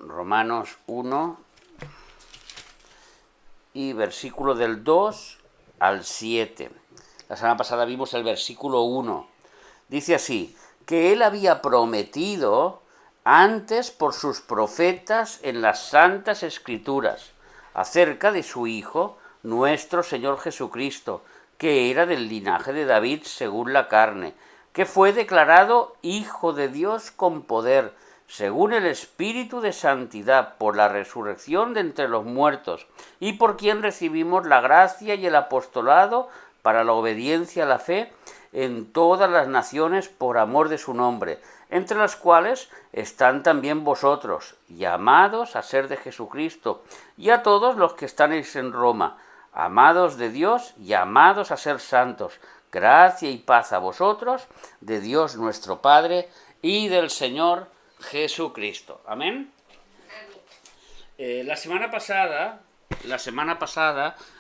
Romanos 1 y versículo del 2 al 7. La semana pasada vimos el versículo 1. Dice así, que él había prometido antes por sus profetas en las santas escrituras, acerca de su Hijo, nuestro Señor Jesucristo, que era del linaje de David según la carne, que fue declarado Hijo de Dios con poder, según el Espíritu de Santidad, por la resurrección de entre los muertos, y por quien recibimos la gracia y el apostolado para la obediencia a la fe en todas las naciones por amor de su nombre, entre las cuales están también vosotros, llamados a ser de Jesucristo, y a todos los que estáis en Roma, amados de Dios, llamados a ser santos. Gracia y paz a vosotros, de Dios nuestro Padre y del Señor Jesucristo. Amén. La semana pasada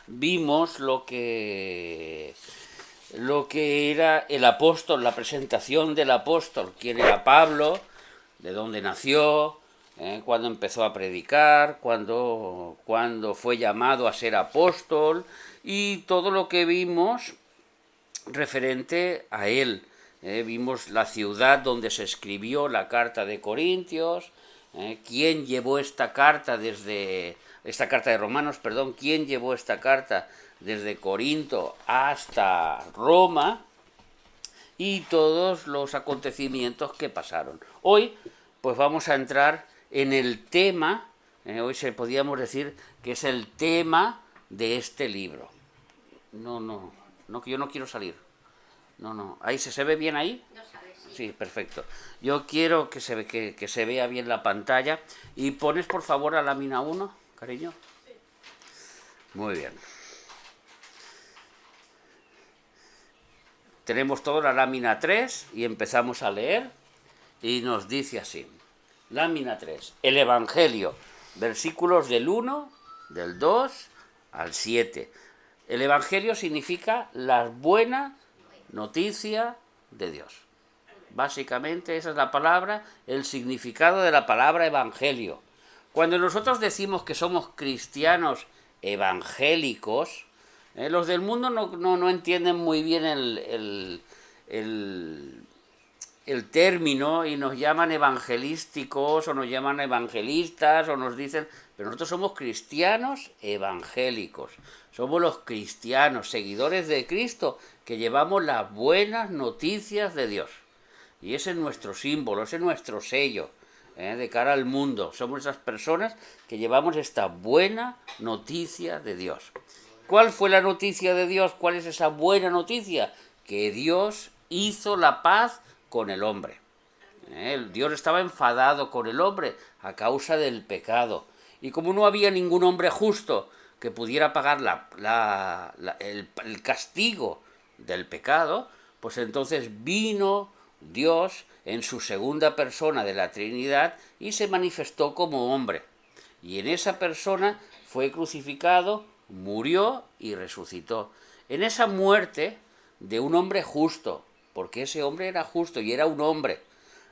vimos lo que era el apóstol, la presentación del apóstol, quién era Pablo, de dónde nació, cuándo empezó a predicar, cuándo fue llamado a ser apóstol, y todo lo que vimos referente a él. Vimos la ciudad donde se escribió la carta de Corintios, quién llevó esta carta de Romanos, quién llevó esta carta desde Corinto hasta Roma, y todos los acontecimientos que pasaron. Hoy pues vamos a entrar en el tema, hoy podríamos decir que es el tema de este libro. No, que yo no quiero salir. No. ¿Ahí se ve bien ahí? No sabes, sí. Sí, perfecto. Yo quiero que se vea bien la pantalla. ¿Y pones por favor la lámina 1, cariño? Sí. Muy bien. Tenemos toda la lámina 3 y empezamos a leer y nos dice así. Lámina 3. El Evangelio. Versículos del 1, del 2 al 7. El Evangelio significa la buena noticia de Dios. Básicamente esa es la palabra, el significado de la palabra evangelio. Cuando nosotros decimos que somos cristianos evangélicos, los del mundo no entienden muy bien el término y nos llaman evangelísticos o nos llaman evangelistas o nos dicen, pero nosotros somos cristianos evangélicos, somos los cristianos, seguidores de Cristo, que llevamos las buenas noticias de Dios. Y ese es nuestro símbolo, ese es nuestro sello de cara al mundo. Somos esas personas que llevamos esta buena noticia de Dios. ¿Cuál fue la noticia de Dios? ¿Cuál es esa buena noticia? Que Dios hizo la paz con el hombre. Dios estaba enfadado con el hombre a causa del pecado. Y como no había ningún hombre justo que pudiera pagar el castigo del pecado, pues entonces vino Dios en su segunda persona de la Trinidad y se manifestó como hombre. Y en esa persona fue crucificado, murió y resucitó. En esa muerte de un hombre justo, porque ese hombre era justo y era un hombre,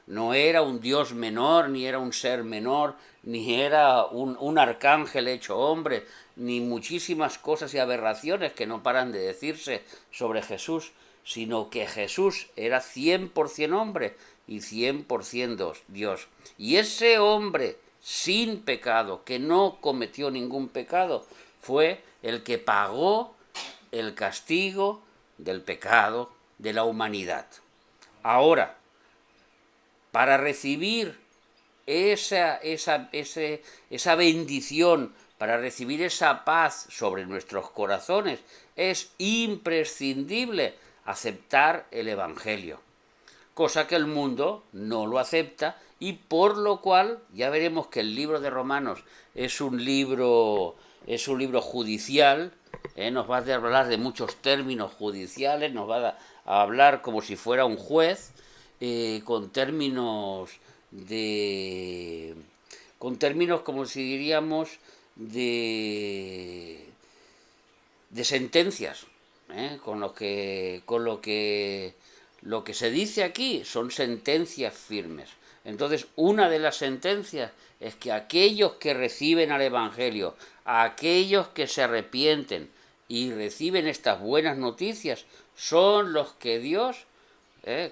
no era un Dios menor, ni era un ser menor, ni era un arcángel hecho hombre, ni muchísimas cosas y aberraciones que no paran de decirse sobre Jesús, sino que Jesús era 100% hombre y 100% Dios. Y ese hombre sin pecado, que no cometió ningún pecado, fue el que pagó el castigo del pecado de la humanidad. Ahora, para recibir esa bendición, para recibir esa paz sobre nuestros corazones, es imprescindible aceptar el Evangelio, cosa que el mundo no lo acepta, y por lo cual ya veremos que el libro de Romanos es un libro judicial, nos va a hablar de muchos términos judiciales, nos va a hablar como si fuera un juez, con términos como si diríamos de sentencias, con lo que se dice aquí son sentencias firmes. Entonces, una de las sentencias es que aquellos que reciben al Evangelio, aquellos que se arrepienten y reciben estas buenas noticias, son los que Dios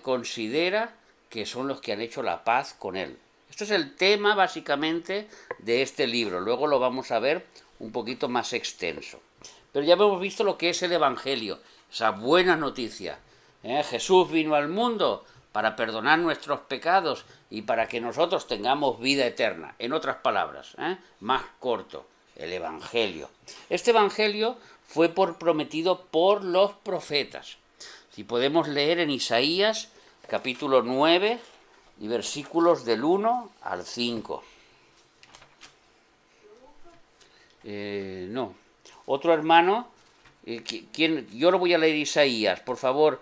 considera que son los que han hecho la paz con Él. Esto es el tema básicamente de este libro. Luego lo vamos a ver un poquito más extenso. Pero ya hemos visto lo que es el Evangelio, esa buena noticia. Jesús vino al mundo para perdonar nuestros pecados y para que nosotros tengamos vida eterna. En otras palabras, más corto, el Evangelio. Este Evangelio fue prometido por los profetas. Si podemos leer en Isaías, capítulo 9, y versículos del 1 al 5. No. Otro hermano, yo lo voy a leer Isaías, por favor,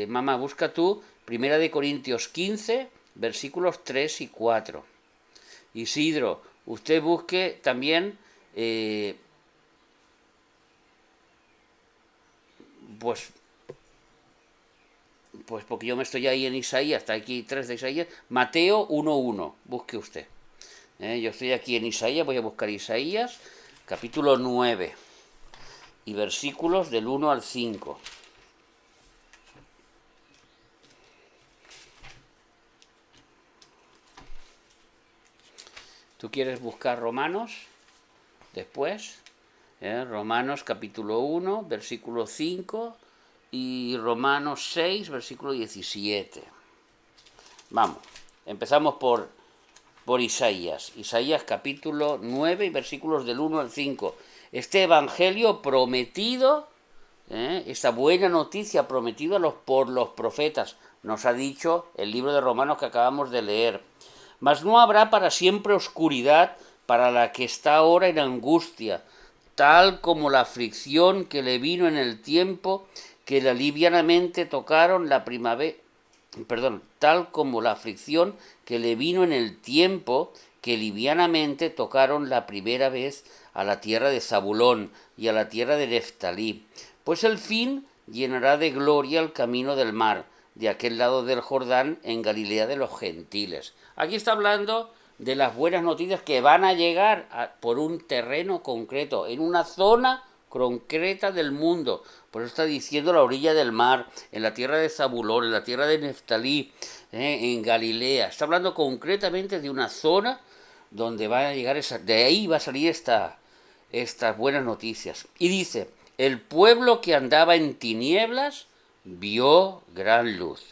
mamá, busca tú, 1 Corintios 15, versículos 3 y 4. Isidro, usted busque también, pues porque yo me estoy ahí en Isaías, está aquí 3 de Isaías, Mateo 1.1, busque usted. Yo estoy aquí en Isaías, voy a buscar Isaías, capítulo 9, y versículos del 1 al 5. ¿Tú quieres buscar Romanos? Después, Romanos capítulo 1, versículo 5, y Romanos 6, versículo 17. Vamos, empezamos por Isaías. Isaías capítulo 9 y versículos del 1 al 5. Este evangelio prometido, esta buena noticia prometida por los profetas, nos ha dicho el libro de Romanos que acabamos de leer. Mas no habrá para siempre oscuridad para la que está ahora en angustia, tal como la aflicción que le vino en el tiempo que livianamente tocaron la primavera, tal como la aflicción que le vino en el tiempo que livianamente tocaron la primera vez a la tierra de Zabulón y a la tierra de Neftalí, pues el fin llenará de gloria el camino del mar, de aquel lado del Jordán, en Galilea de los gentiles. Aquí está hablando de las buenas noticias que van a llegar por un terreno concreto, en una zona concreta del mundo. Por eso está diciendo la orilla del mar, en la tierra de Zabulón, en la tierra de Neftalí, en Galilea. Está hablando concretamente de una zona donde van a llegar de ahí va a salir estas buenas noticias. Y dice, el pueblo que andaba en tinieblas vio gran luz.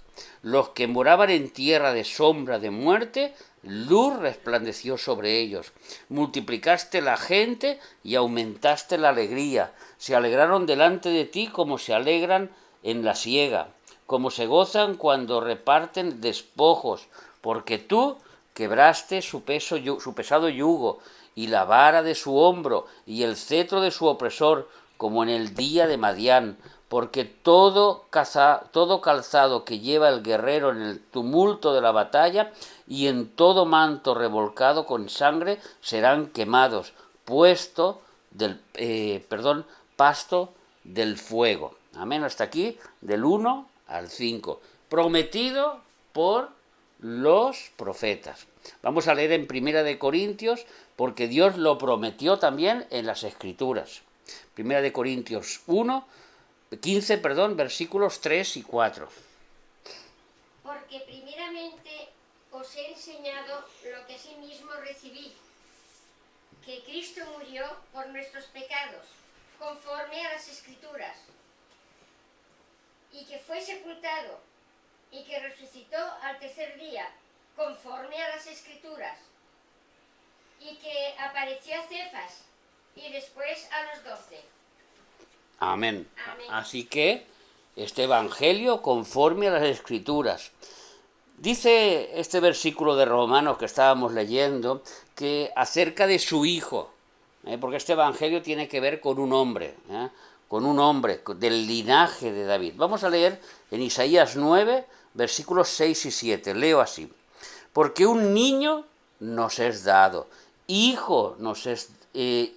Los que moraban en tierra de sombra de muerte, luz resplandeció sobre ellos. Multiplicaste la gente y aumentaste la alegría. Se alegraron delante de ti como se alegran en la siega, como se gozan cuando reparten despojos, porque tú quebraste su pesado yugo, y la vara de su hombro, y el cetro de su opresor, como en el día de Madián, porque todo calzado que lleva el guerrero en el tumulto de la batalla y en todo manto revolcado con sangre serán quemados, pasto del fuego. Amén, hasta aquí, del 1 al 5. Prometido por los profetas. Vamos a leer en 1 Corintios, porque Dios lo prometió también en las Escrituras. 1 Corintios 15, versículos 3 y 4. Porque primeramente os he enseñado lo que asimismo recibí, que Cristo murió por nuestros pecados, conforme a las Escrituras, y que fue sepultado, y que resucitó al tercer día, conforme a las Escrituras, y que apareció a Cefas, y después a los 12. Amén. Amén. Así que este evangelio conforme a las Escrituras. Dice este versículo de Romanos que estábamos leyendo que acerca de su hijo, porque este evangelio tiene que ver con un hombre del linaje de David. Vamos a leer en Isaías 9, versículos 6 y 7. Leo así: porque un niño nos es dado, hijo nos es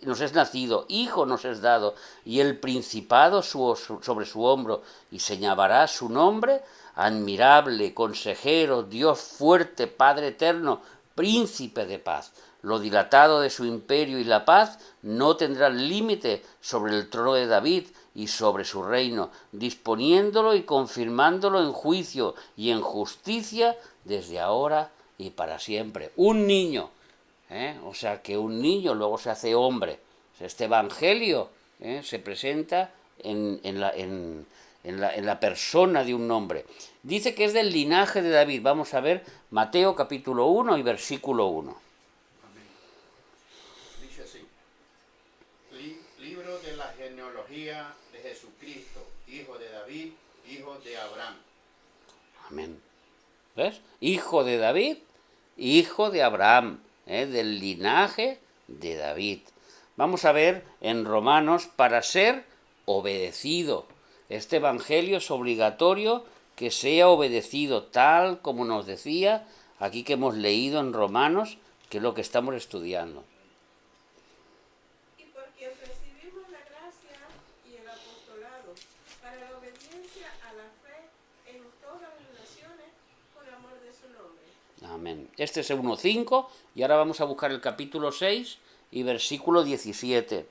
nos es nacido, hijo nos es dado, y el principado sobre su hombro, y señalará su nombre, admirable, consejero, Dios fuerte, Padre eterno, príncipe de paz. Lo dilatado de su imperio y la paz no tendrán límite sobre el trono de David y sobre su reino, disponiéndolo y confirmándolo en juicio y en justicia desde ahora y para siempre. Un niño, o sea que un niño luego se hace hombre. Este evangelio se presenta en la persona de un hombre. Dice que es del linaje de David. Vamos a ver Mateo capítulo 1 y versículo 1. Amén. Dice así: libro de la genealogía de Jesucristo, hijo de David, hijo de Abraham. Amén. ¿Ves? Hijo de David, hijo de Abraham, del linaje de David. Vamos a ver en Romanos, para ser obedecido. Este evangelio es obligatorio que sea obedecido, tal como nos decía aquí que hemos leído en Romanos, que es lo que estamos estudiando. Y por quien recibimos la gracia y el apostolado para la obediencia a la fe en todas las naciones por amor de su nombre. Amén. Este es el 1.5 y ahora vamos a buscar el capítulo 6 y versículo 17.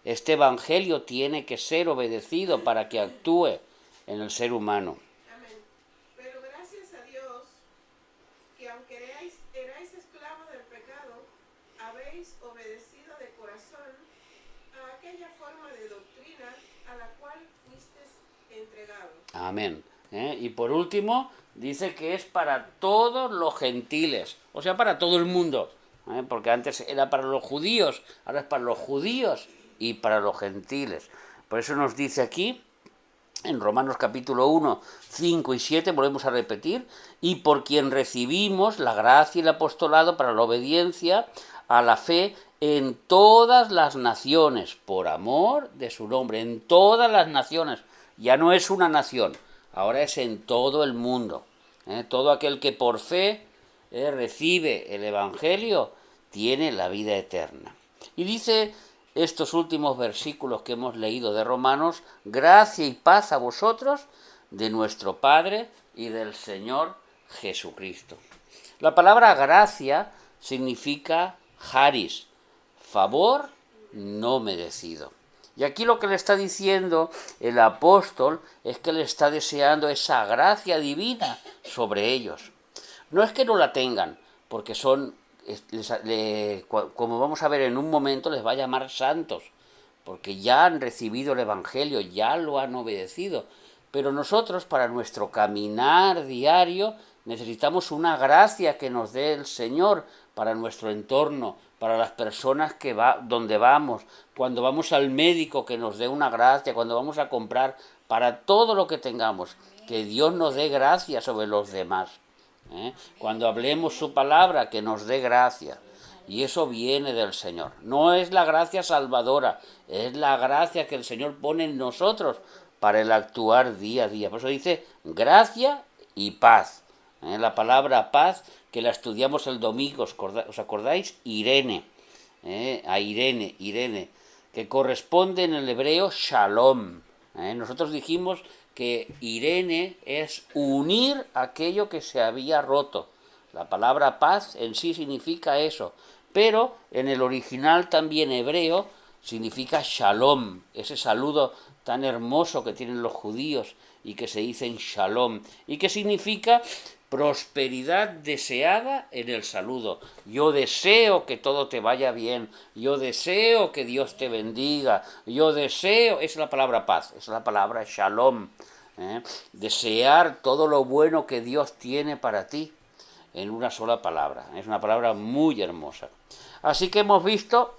Este evangelio tiene que ser obedecido para que actúe en el ser humano. Amén. Pero gracias a Dios, que aunque erais esclavos del pecado, habéis obedecido de corazón a aquella forma de doctrina a la cual fuisteis entregados. Amén. Y por último, dice que es para todos los gentiles, o sea, para todo el mundo, porque antes era para los judíos, ahora es para los judíos y para los gentiles. Por eso nos dice aquí, en Romanos capítulo 1, 5 y 7, volvemos a repetir, y por quien recibimos la gracia y el apostolado para la obediencia a la fe en todas las naciones, por amor de su nombre, en todas las naciones. Ya no es una nación, ahora es en todo el mundo. Todo aquel que por fe recibe el Evangelio tiene la vida eterna. Y dice estos últimos versículos que hemos leído de Romanos: gracia y paz a vosotros de nuestro Padre y del Señor Jesucristo. La palabra gracia significa charis, favor no merecido. Y aquí lo que le está diciendo el apóstol es que le está deseando esa gracia divina sobre ellos. No es que no la tengan, porque son, como vamos a ver en un momento, les va a llamar santos, porque ya han recibido el Evangelio, ya lo han obedecido. Pero nosotros, para nuestro caminar diario, necesitamos una gracia que nos dé el Señor para nuestro entorno, para las personas donde vamos, cuando vamos al médico, que nos dé una gracia, cuando vamos a comprar, para todo lo que tengamos, que Dios nos dé gracia sobre los demás. Cuando hablemos su palabra, que nos dé gracia. Y eso viene del Señor. No es la gracia salvadora, es la gracia que el Señor pone en nosotros para el actuar día a día. Por eso dice gracia y paz. La palabra paz, que la estudiamos el domingo, ¿os acordáis? Irene, a Irene, que corresponde en el hebreo shalom. Nosotros dijimos que Irene es unir aquello que se había roto. La palabra paz en sí significa eso, pero en el original también hebreo significa shalom, ese saludo tan hermoso que tienen los judíos y que se dicen shalom, y que significa prosperidad deseada en el saludo. Yo deseo que todo te vaya bien, yo deseo que Dios te bendiga, yo deseo, es la palabra paz, es la palabra shalom, desear todo lo bueno que Dios tiene para ti en una sola palabra. Es una palabra muy hermosa. Así que hemos visto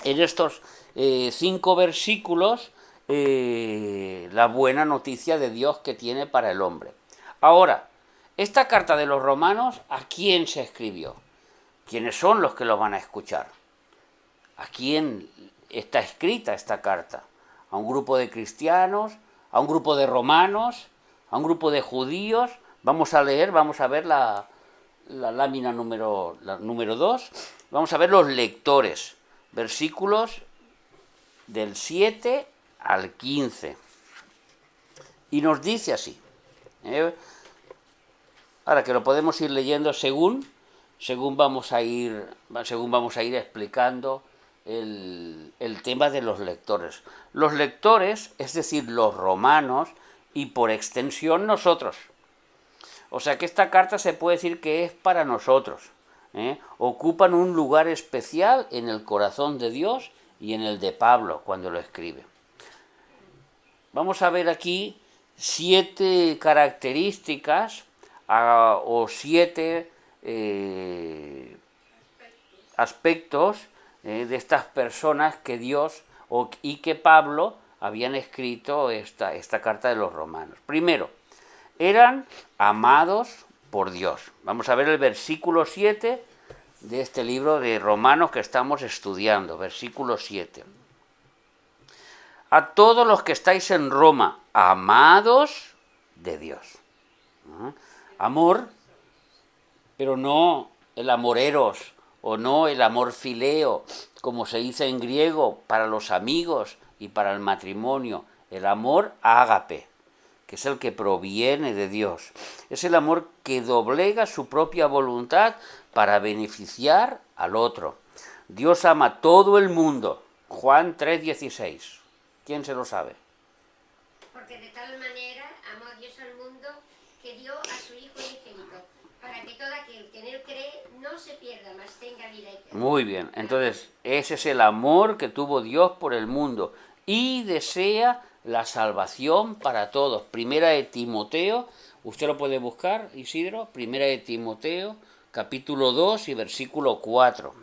en estos 5 versículos la buena noticia de Dios que tiene para el hombre. Ahora, esta carta de los romanos, ¿a quién se escribió? ¿Quiénes son los que lo van a escuchar? ¿A quién está escrita esta carta? ¿A un grupo de cristianos? ¿A un grupo de romanos? ¿A un grupo de judíos? Vamos a ver la lámina número 2. Vamos a ver los lectores. versículos del 7 al 15. Y nos dice así. Ahora que lo podemos ir leyendo según vamos a ir explicando el tema de los lectores. Los lectores, es decir, los romanos, y por extensión nosotros. O sea que esta carta se puede decir que es para nosotros. Ocupan un lugar especial en el corazón de Dios y en el de Pablo cuando lo escribe. Vamos a ver aquí 7 características o 7 aspectos de estas personas que Dios y que Pablo habían escrito esta carta de los romanos. Primero, eran amados por Dios. Vamos a ver el versículo 7 de este libro de Romanos que estamos estudiando, versículo 7. A todos los que estáis en Roma, amados de Dios. Amor, pero no el amor eros, o no el amor fileo, como se dice en griego, para los amigos y para el matrimonio. El amor ágape, que es el que proviene de Dios. Es el amor que doblega su propia voluntad para beneficiar al otro. Dios ama a todo el mundo. Juan 3:16. ¿Quién se lo sabe? Porque de tal manera amó Dios al mundo que dio a su Hijo unigénito, para que todo aquel que en él cree no se pierda, mas tenga vida eterna. Muy bien, entonces ese es el amor que tuvo Dios por el mundo y desea la salvación para todos. Primera de Timoteo, usted lo puede buscar, Isidro, Primera de Timoteo, capítulo 2 y versículo 4.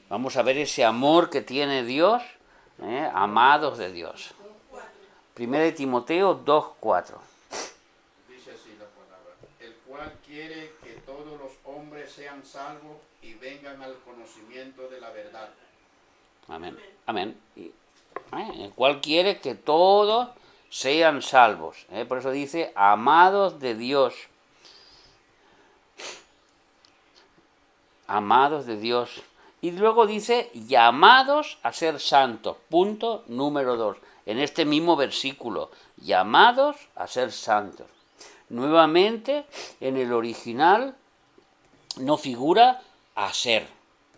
Vamos a ver ese amor que tiene Dios, amados de Dios. Primera de Timoteo 2:4. Dice así la palabra, el cual quiere que todos los hombres sean salvos y vengan al conocimiento de la verdad. Amén. Amén. El cual quiere que todos sean salvos. Por eso dice, amados de Dios. Amados de Dios. Y luego dice, llamados a ser santos. Punto número 2. En este mismo versículo, llamados a ser santos. Nuevamente, en el original no figura a ser.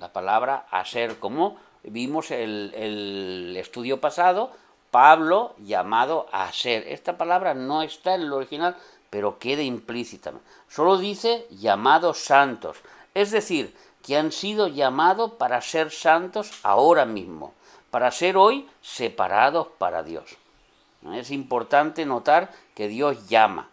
La palabra a ser, como vimos el estudio pasado, Pablo llamado a ser. Esta palabra no está en el original, pero queda implícita. Solo dice llamados santos. Es decir, que han sido llamados para ser santos ahora mismo, para ser hoy separados para Dios. Es importante notar que Dios llama,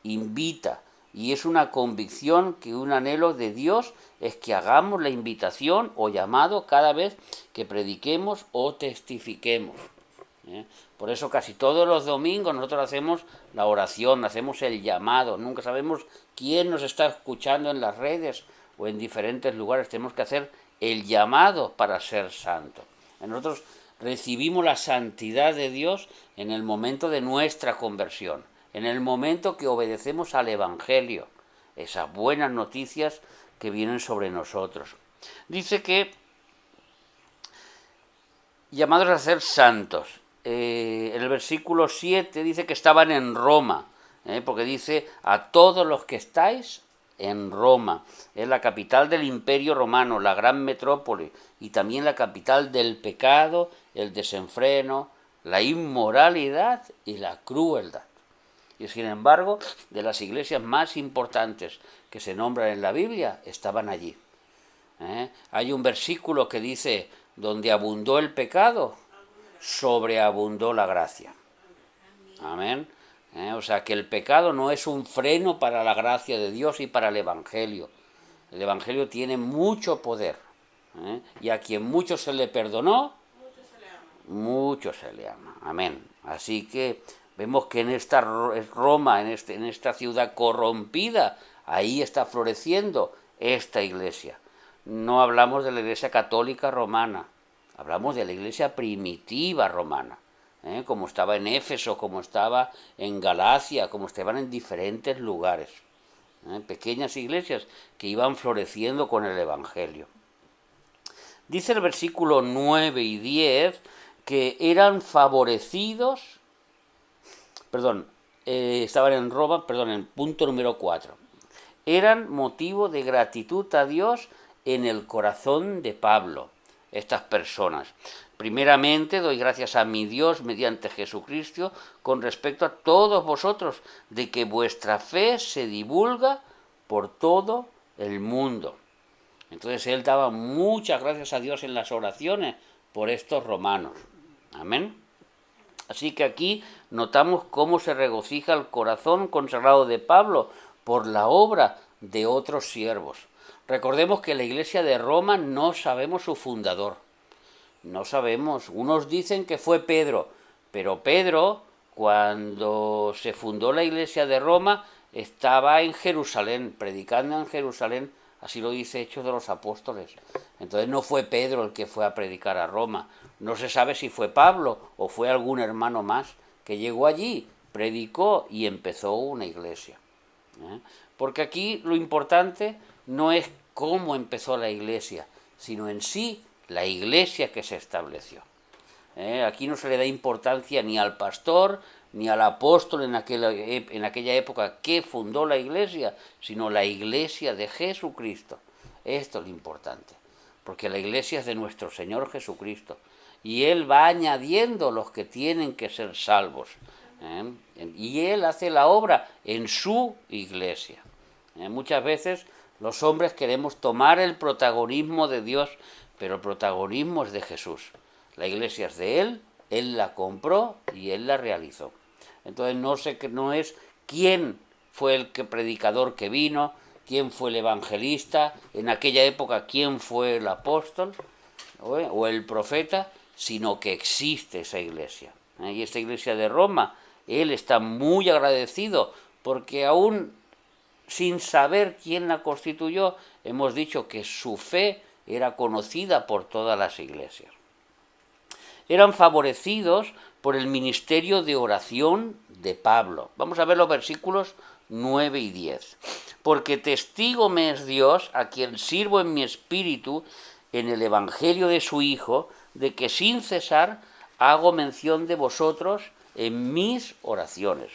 invita, y es una convicción que un anhelo de Dios es que hagamos la invitación o llamado cada vez que prediquemos o testifiquemos. Por eso casi todos los domingos nosotros hacemos la oración, hacemos el llamado. Nunca sabemos quién nos está escuchando en las redes o en diferentes lugares. Tenemos que hacer el llamado para ser santos. Nosotros recibimos la santidad de Dios en el momento de nuestra conversión, en el momento que obedecemos al Evangelio, esas buenas noticias que vienen sobre nosotros. Dice que llamados a ser santos. En el versículo 7 dice que estaban en Roma, porque dice a todos los que estáis en Roma. Es la capital del Imperio Romano, la gran metrópoli, y también la capital del pecado, el desenfreno, la inmoralidad y la crueldad. Y sin embargo, de las iglesias más importantes que se nombran en la Biblia, estaban allí. Hay un versículo que dice, donde abundó el pecado, sobreabundó la gracia. Amén. O sea que el pecado no es un freno para la gracia de Dios y para el Evangelio. El Evangelio tiene mucho poder. Y a quien mucho se le perdonó, mucho se le ama. Amén. Así que vemos que en esta Roma, en esta ciudad corrompida, ahí está floreciendo esta iglesia. No hablamos de la iglesia católica romana, hablamos de la iglesia primitiva romana, como estaba en Éfeso, como estaba en Galacia, como estaban en diferentes lugares. Pequeñas iglesias que iban floreciendo con el Evangelio. Dice el versículo 9 y 10 que eran favorecidos, estaban en Roma, en el punto número 4. Eran motivo de gratitud a Dios en el corazón de Pablo, estas personas. Primeramente doy gracias a mi Dios mediante Jesucristo con respecto a todos vosotros, de que vuestra fe se divulga por todo el mundo. Entonces él daba muchas gracias a Dios en las oraciones por estos romanos. Amén. Así que aquí notamos cómo se regocija el corazón consagrado de Pablo por la obra de otros siervos. Recordemos que la iglesia de Roma no sabemos su fundador. No sabemos. Unos dicen que fue Pedro, pero Pedro, cuando se fundó la iglesia de Roma, estaba en Jerusalén, predicando en Jerusalén, así lo dice Hechos de los Apóstoles. Entonces no fue Pedro el que fue a predicar a Roma. No se sabe si fue Pablo o fue algún hermano más que llegó allí, predicó y empezó una iglesia. Porque aquí lo importante no es cómo empezó la iglesia, sino en sí la iglesia que se estableció. Aquí no se le da importancia ni al pastor ni al apóstol en aquella época que fundó la iglesia, sino la iglesia de Jesucristo. Esto es lo importante, porque la iglesia es de nuestro Señor Jesucristo, y Él va añadiendo los que tienen que ser salvos. Y Él hace la obra en su iglesia. Muchas veces los hombres queremos tomar el protagonismo de Dios, pero el protagonismo es de Jesús. La iglesia es de Él la compró y Él la realizó. Entonces no es quién fue el predicador que vino, quién fue el evangelista, en aquella época quién fue el apóstol o el profeta, sino que existe esa iglesia. Y esta iglesia de Roma, Él está muy agradecido, porque aún sin saber quién la constituyó, hemos dicho que su fe era conocida por todas las iglesias. Eran favorecidos por el ministerio de oración de Pablo. Vamos a ver los versículos 9 y 10. Porque testigo me es Dios, a quien sirvo en mi espíritu, en el evangelio de su Hijo, de que sin cesar hago mención de vosotros en mis oraciones,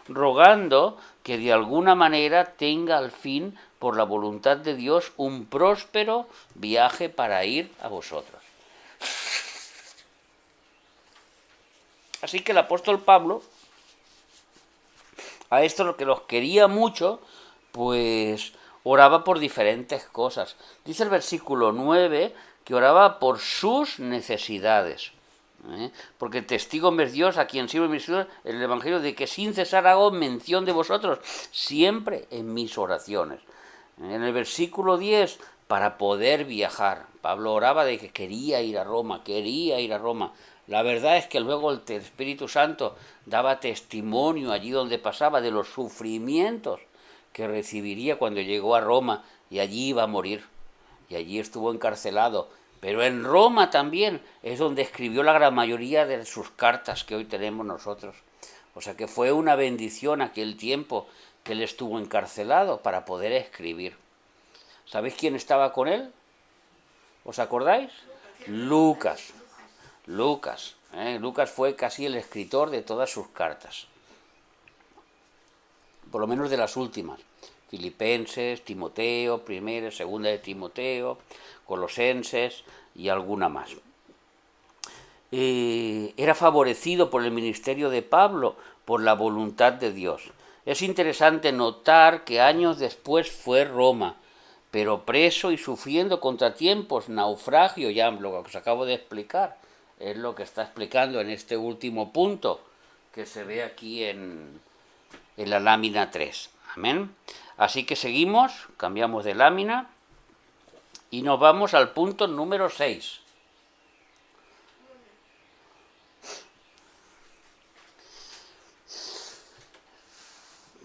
rogando que de alguna manera tenga al fin, por la voluntad de Dios, un próspero viaje para ir a vosotros. Así que el apóstol Pablo, a esto lo que los quería mucho, pues oraba por diferentes cosas. Dice el versículo 9 que oraba por sus necesidades. Porque testigo me es Dios, a quien sirvo en el evangelio, de que sin cesar hago mención de vosotros, siempre en mis oraciones. En el versículo 10, para poder viajar. Pablo oraba de que quería ir a Roma. La verdad es que luego el Espíritu Santo daba testimonio allí donde pasaba de los sufrimientos que recibiría cuando llegó a Roma, y allí iba a morir, y allí estuvo encarcelado. Pero en Roma también es donde escribió la gran mayoría de sus cartas que hoy tenemos nosotros. O sea que fue una bendición aquel tiempo que él estuvo encarcelado para poder escribir. ¿Sabéis quién estaba con él? ¿Os acordáis? Lucas. Lucas fue casi el escritor de todas sus cartas, por lo menos de las últimas. Filipenses, Timoteo, primera y segunda de Timoteo, Colosenses y alguna más. Era favorecido por el ministerio de Pablo, por la voluntad de Dios. Es interesante notar que años después fue Roma, pero preso y sufriendo contratiempos, naufragio, ya lo que os acabo de explicar, es lo que está explicando en este último punto que se ve aquí en la lámina 3. Amén. Así que seguimos, cambiamos de lámina y nos vamos al punto número 6.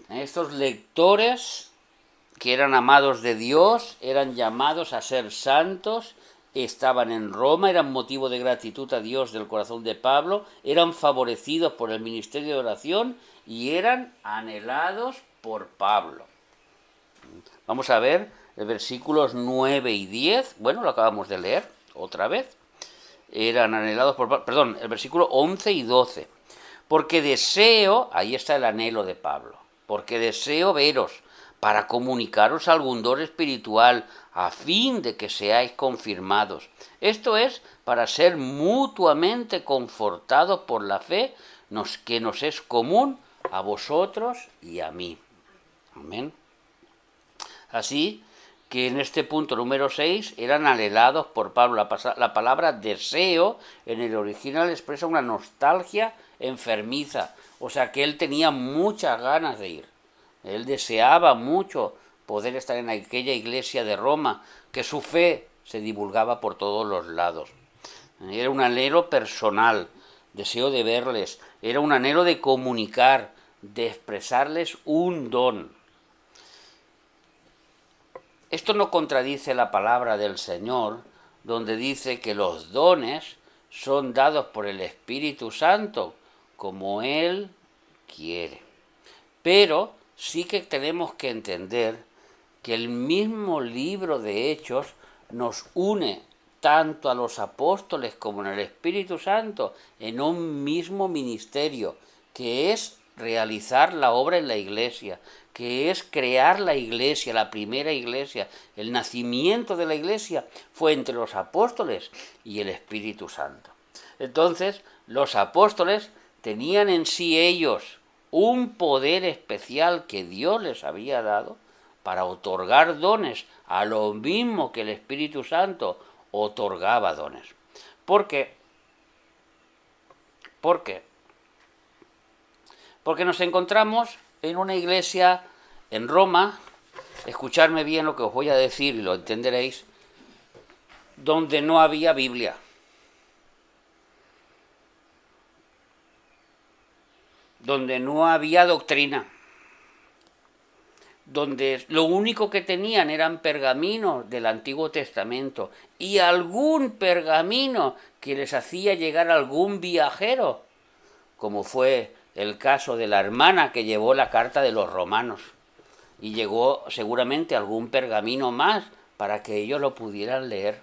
Estos lectores que eran amados de Dios, eran llamados a ser santos, estaban en Roma, eran motivo de gratitud a Dios del corazón de Pablo, eran favorecidos por el ministerio de oración y eran anhelados por Pablo. Vamos a ver los versículos 9 y 10, bueno, lo acabamos de leer, otra vez, eran anhelados por... Perdón, el versículo 11 y 12. Porque deseo, ahí está el anhelo de Pablo, porque deseo veros para comunicaros algún don espiritual a fin de que seáis confirmados. Esto es para ser mutuamente confortados por la fe que nos es común a vosotros y a mí. Amén. Así que en este punto número 6 eran anhelados por Pablo. La palabra deseo en el original expresa una nostalgia enfermiza, o sea que él tenía muchas ganas de ir. Él deseaba mucho poder estar en aquella iglesia de Roma, que su fe se divulgaba por todos los lados. Era un anhelo personal, deseo de verles, era un anhelo de comunicar, de expresarles un don. Esto no contradice la palabra del Señor, donde dice que los dones son dados por el Espíritu Santo, como Él quiere. Pero sí que tenemos que entender que el mismo libro de Hechos nos une tanto a los apóstoles como en el Espíritu Santo en un mismo ministerio, que es realizar la obra en la iglesia, que es crear la iglesia, la primera iglesia. El nacimiento de la iglesia fue entre los apóstoles y el Espíritu Santo. Entonces, los apóstoles tenían en sí ellos un poder especial que Dios les había dado para otorgar dones, a lo mismo que el Espíritu Santo otorgaba dones. ¿Por qué? ¿Por qué? Porque nos encontramos en una iglesia en Roma, escuchadme bien lo que os voy a decir y lo entenderéis, donde no había Biblia. Donde no había doctrina, donde lo único que tenían eran pergaminos del Antiguo Testamento y algún pergamino que les hacía llegar algún viajero, como fue el caso de la hermana que llevó la carta de los romanos, y llegó seguramente algún pergamino más para que ellos lo pudieran leer.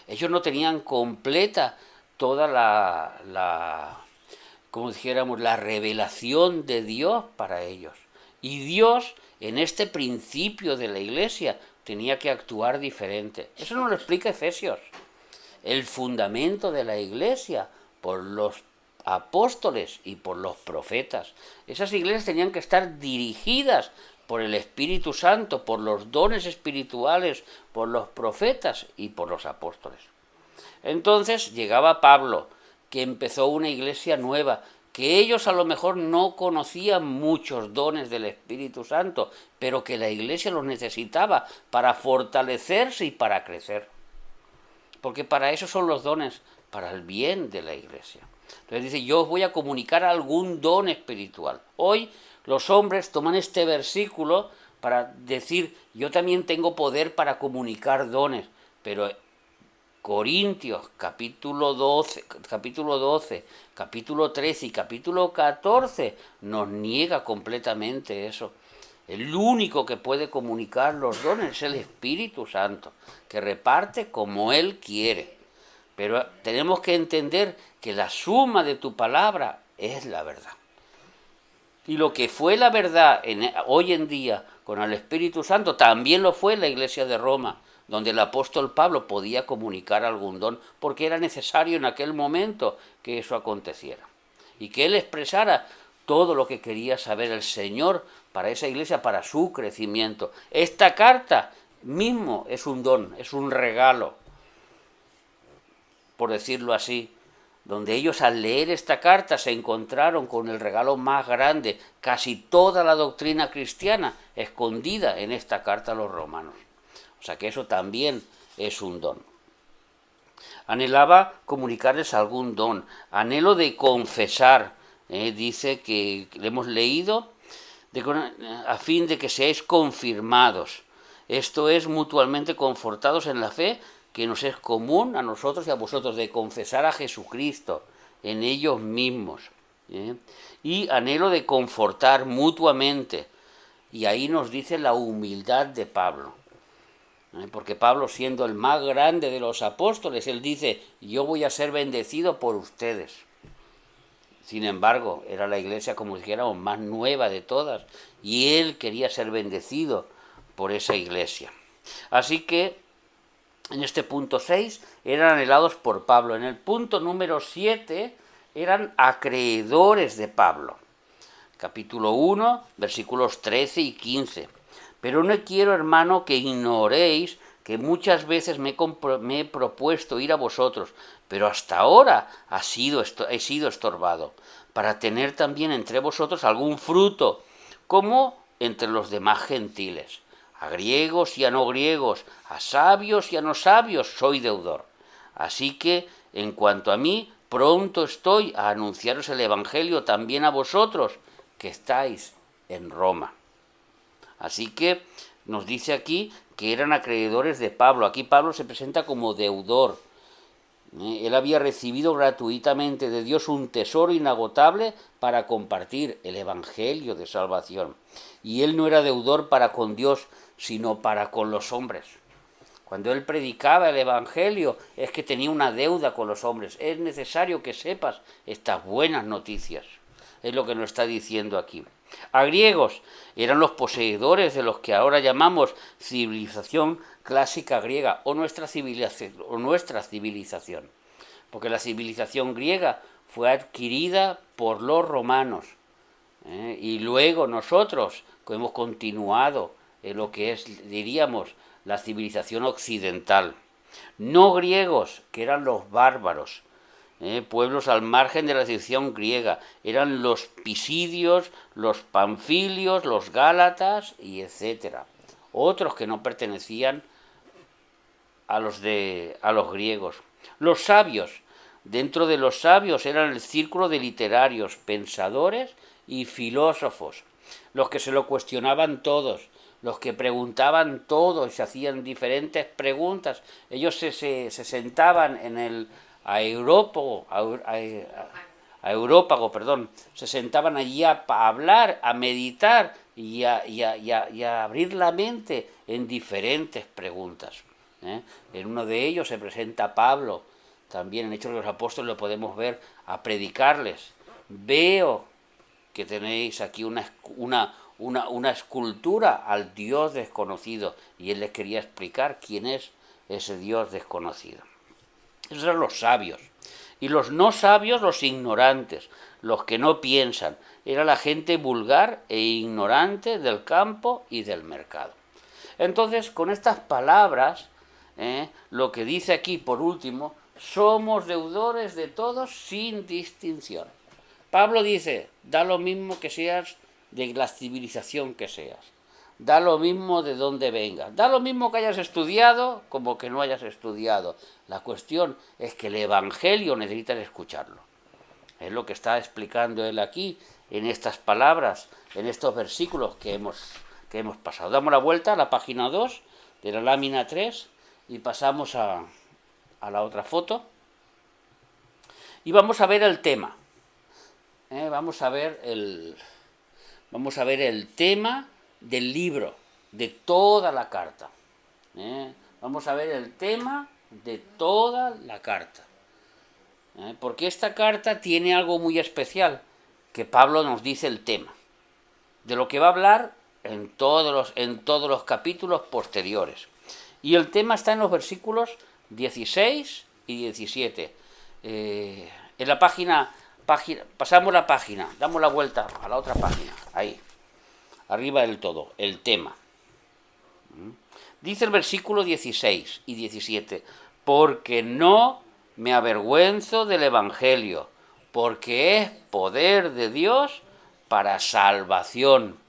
Ellos no tenían completa toda como dijéramos, la revelación de Dios para ellos. Y Dios, en este principio de la iglesia, tenía que actuar diferente. Eso nos lo explica Efesios. El fundamento de la iglesia por los apóstoles y por los profetas. Esas iglesias tenían que estar dirigidas por el Espíritu Santo, por los dones espirituales, por los profetas y por los apóstoles. Entonces llegaba Pablo, que empezó una iglesia nueva, que ellos a lo mejor no conocían muchos dones del Espíritu Santo, pero que la iglesia los necesitaba para fortalecerse y para crecer. Porque para eso son los dones, para el bien de la iglesia. Entonces dice, yo os voy a comunicar algún don espiritual. Hoy los hombres toman este versículo para decir, yo también tengo poder para comunicar dones, pero Corintios, capítulo 12, capítulo 13 y capítulo 14 nos niega completamente eso. El único que puede comunicar los dones es el Espíritu Santo, que reparte como Él quiere. Pero tenemos que entender que la suma de tu palabra es la verdad. Y lo que fue la verdad hoy en día con el Espíritu Santo, también lo fue en la iglesia de Roma, donde el apóstol Pablo podía comunicar algún don, porque era necesario en aquel momento que eso aconteciera. Y que él expresara todo lo que quería saber el Señor para esa iglesia, para su crecimiento. Esta carta mismo es un don, es un regalo, por decirlo así, donde ellos al leer esta carta se encontraron con el regalo más grande, casi toda la doctrina cristiana escondida en esta carta a los romanos. O sea que eso también es un don. Anhelaba comunicarles algún don, anhelo de confesar, dice que le hemos leído, a fin de que seáis confirmados. Esto es mutuamente confortados en la fe que nos es común a nosotros y a vosotros, de confesar a Jesucristo en ellos mismos. Y anhelo de confortar mutuamente. Y ahí nos dice la humildad de Pablo. Porque Pablo, siendo el más grande de los apóstoles, él dice, yo voy a ser bendecido por ustedes. Sin embargo, era la iglesia, como dijéramos, más nueva de todas, y él quería ser bendecido por esa iglesia. Así que, en este punto 6, eran anhelados por Pablo. En el punto número 7, eran acreedores de Pablo. Capítulo 1, versículos 13 y 15. Pero no quiero, hermano, que ignoréis que muchas veces me he propuesto ir a vosotros, pero hasta ahora he sido estorbado, para tener también entre vosotros algún fruto, como entre los demás gentiles. A griegos y a no griegos, a sabios y a no sabios soy deudor. Así que, en cuanto a mí, pronto estoy a anunciaros el Evangelio también a vosotros, que estáis en Roma. Así que nos dice aquí que eran acreedores de Pablo. Aquí Pablo se presenta como deudor. Él había recibido gratuitamente de Dios un tesoro inagotable para compartir el Evangelio de salvación. Y él no era deudor para con Dios, sino para con los hombres. Cuando él predicaba el Evangelio es que tenía una deuda con los hombres. Es necesario que sepas estas buenas noticias. Es lo que nos está diciendo aquí. A griegos eran los poseedores de los que ahora llamamos civilización clásica griega o nuestra civilización. Porque la civilización griega fue adquirida por los romanos. Y luego nosotros hemos continuado en lo que es, diríamos, la civilización occidental. No griegos, que eran los bárbaros. Pueblos al margen de la civilización griega, eran los pisidios, los panfilios, los gálatas y etcétera. Otros que no pertenecían a los griegos. Los sabios, dentro de los sabios eran el círculo de literarios, pensadores y filósofos, los que se lo cuestionaban todos, los que preguntaban todo y se hacían diferentes preguntas. Ellos se sentaban en el aerópago, se sentaban allí a hablar, a meditar y a abrir la mente en diferentes preguntas. En uno de ellos se presenta Pablo, también en Hechos de los Apóstoles lo podemos ver, a predicarles. Veo que tenéis aquí una escultura al Dios desconocido, y él les quería explicar quién es ese Dios desconocido. Esos eran los sabios. Y los no sabios, los ignorantes, los que no piensan. Era la gente vulgar e ignorante del campo y del mercado. Entonces, con estas palabras, lo que dice aquí, por último, somos deudores de todos sin distinción. Pablo dice, da lo mismo que seas de la civilización que seas. Da lo mismo de dónde vengas. Da lo mismo que hayas estudiado como que no hayas estudiado. La cuestión es que el Evangelio necesitas escucharlo. Es lo que está explicando él aquí, en estas palabras, en estos versículos que hemos pasado. Damos la vuelta a la página 2 de la lámina 3 y pasamos a la otra foto. Y vamos a ver el tema. Vamos a ver el tema del libro, de toda la carta. Vamos a ver el tema de toda la carta. Porque esta carta tiene algo muy especial, que Pablo nos dice el tema, de lo que va a hablar en todos los capítulos posteriores. Y el tema está en los versículos 16 y 17. En la página, pasamos la página, damos la vuelta a la otra página, ahí. Arriba del todo, el tema. Dice el versículo 16 y 17, porque no me avergüenzo del Evangelio, porque es poder de Dios para salvación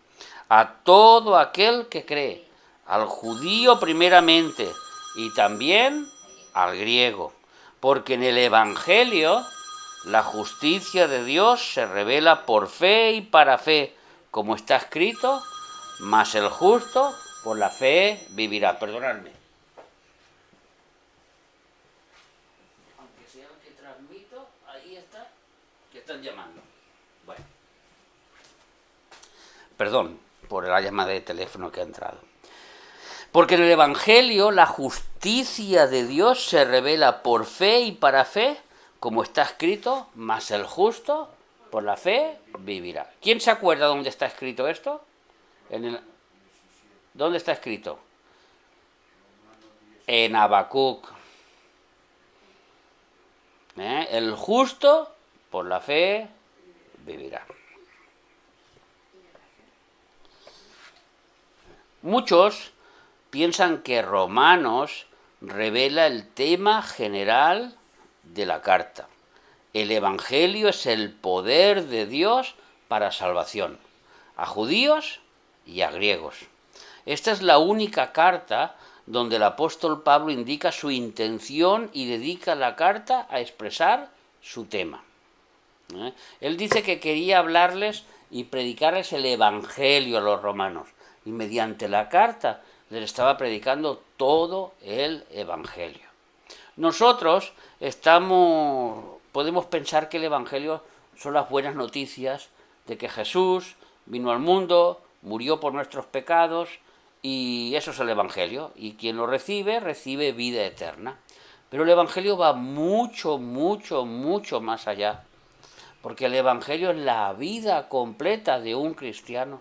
a todo aquel que cree, al judío primeramente y también al griego, porque en el Evangelio la justicia de Dios se revela por fe y para fe, como está escrito, mas el justo por la fe vivirá. Perdonadme. Aunque sea el que transmito, ahí está, que están llamando. Bueno. Perdón por la llamada de teléfono que ha entrado. Porque en el Evangelio la justicia de Dios se revela por fe y para fe, como está escrito, mas el justo por la fe vivirá. ¿Quién se acuerda dónde está escrito esto? ¿Dónde está escrito? En Habacuc. El justo por la fe vivirá. Muchos piensan que Romanos revela el tema general de la carta. El Evangelio es el poder de Dios para salvación, a judíos y a griegos. Esta es la única carta donde el apóstol Pablo indica su intención y dedica la carta a expresar su tema. Él dice que quería hablarles y predicarles el Evangelio a los romanos, y mediante la carta les estaba predicando todo el Evangelio. Nosotros podemos pensar que el Evangelio son las buenas noticias de que Jesús vino al mundo, murió por nuestros pecados, y eso es el Evangelio, y quien lo recibe, recibe vida eterna. Pero el Evangelio va mucho, mucho, mucho más allá, porque el Evangelio es la vida completa de un cristiano,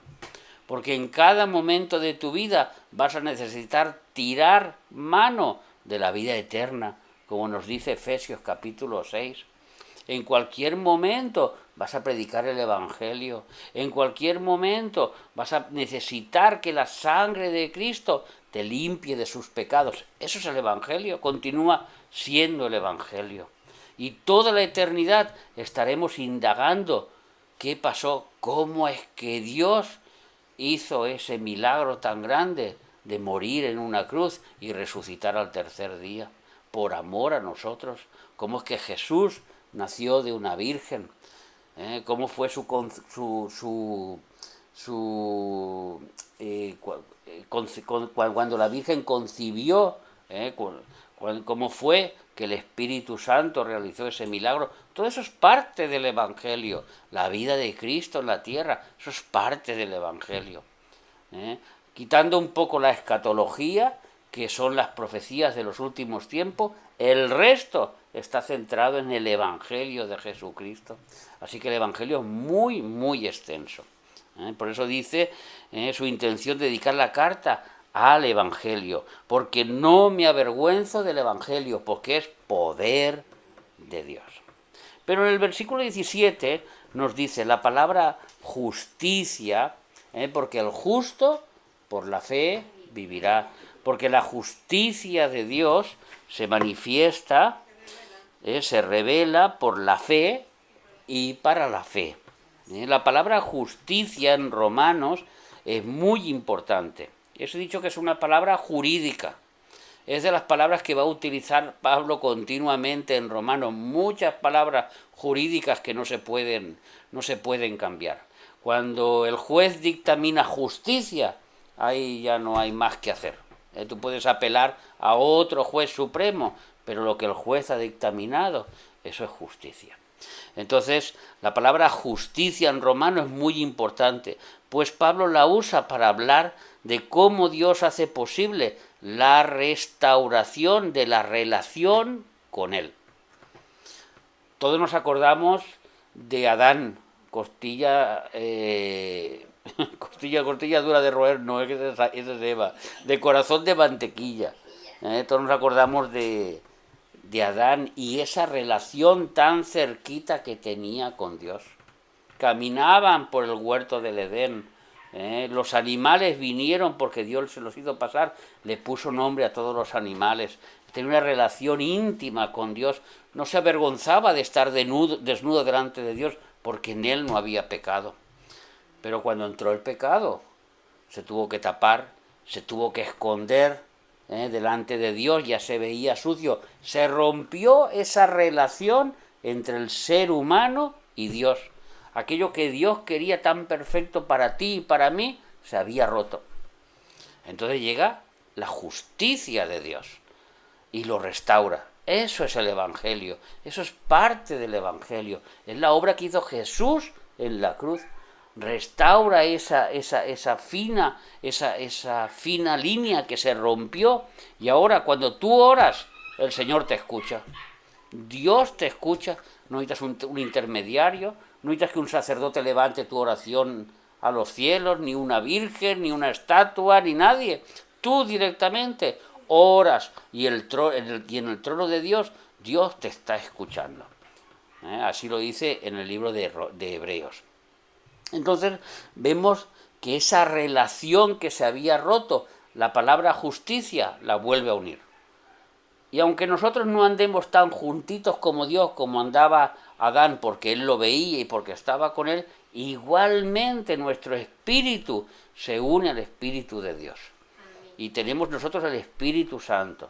porque en cada momento de tu vida vas a necesitar tirar mano de la vida eterna, como nos dice Efesios capítulo 6. En cualquier momento vas a predicar el Evangelio. En cualquier momento vas a necesitar que la sangre de Cristo te limpie de sus pecados. Eso es el Evangelio, continúa siendo el Evangelio. Y toda la eternidad estaremos indagando qué pasó, cómo es que Dios hizo ese milagro tan grande de morir en una cruz y resucitar al tercer día, por amor a nosotros. Cómo es que Jesús nació de una virgen, cómo fue cuando la Virgen concibió, cómo fue que el Espíritu Santo realizó ese milagro. Todo eso es parte del Evangelio. La vida de Cristo en la tierra, eso es parte del Evangelio. Quitando un poco la escatología, que son las profecías de los últimos tiempos, el resto está centrado en el Evangelio de Jesucristo. Así que el Evangelio es muy, muy extenso. Por eso dice su intención de dedicar la carta al Evangelio, porque no me avergüenzo del Evangelio, porque es poder de Dios. Pero en el versículo 17 nos dice la palabra justicia, porque el justo por la fe vivirá, porque la justicia de Dios se manifiesta, se revela por la fe y para la fe. La palabra justicia en Romanos es muy importante. Os he dicho que es una palabra jurídica. Es de las palabras que va a utilizar Pablo continuamente en Romanos. Muchas palabras jurídicas que no se pueden cambiar. Cuando el juez dictamina justicia, ahí ya no hay más que hacer. Tú puedes apelar a otro juez supremo, pero lo que el juez ha dictaminado, eso es justicia. Entonces, la palabra justicia en romano es muy importante, pues Pablo la usa para hablar de cómo Dios hace posible la restauración de la relación con Él. Todos nos acordamos de Adán, costilla dura de roer, no, esa es Eva, de corazón de mantequilla. Todos nos acordamos de Adán y esa relación tan cerquita que tenía con Dios. Caminaban por el huerto del Edén. Los animales vinieron porque Dios se los hizo pasar, le puso nombre a todos los animales. Tenía una relación íntima con Dios. No se avergonzaba de estar desnudo delante de Dios porque en él no había pecado. Pero cuando entró el pecado, se tuvo que tapar, se tuvo que esconder delante de Dios, ya se veía sucio. Se rompió esa relación entre el ser humano y Dios. Aquello que Dios quería tan perfecto para ti y para mí, se había roto. Entonces llega la justicia de Dios y lo restaura. Eso es el Evangelio, eso es parte del Evangelio. Es la obra que hizo Jesús en la cruz. restaura esa fina línea que se rompió, y ahora cuando tú oras, el Señor te escucha. Dios te escucha, no necesitas un intermediario, no necesitas que un sacerdote levante tu oración a los cielos, ni una virgen, ni una estatua, ni nadie. Tú directamente oras y en el trono de Dios, Dios te está escuchando. Así lo dice en el libro de Hebreos. Entonces vemos que esa relación que se había roto, la palabra justicia la vuelve a unir. Y aunque nosotros no andemos tan juntitos como Dios, como andaba Adán, porque él lo veía y porque estaba con él, igualmente nuestro espíritu se une al Espíritu de Dios. Y tenemos nosotros el Espíritu Santo.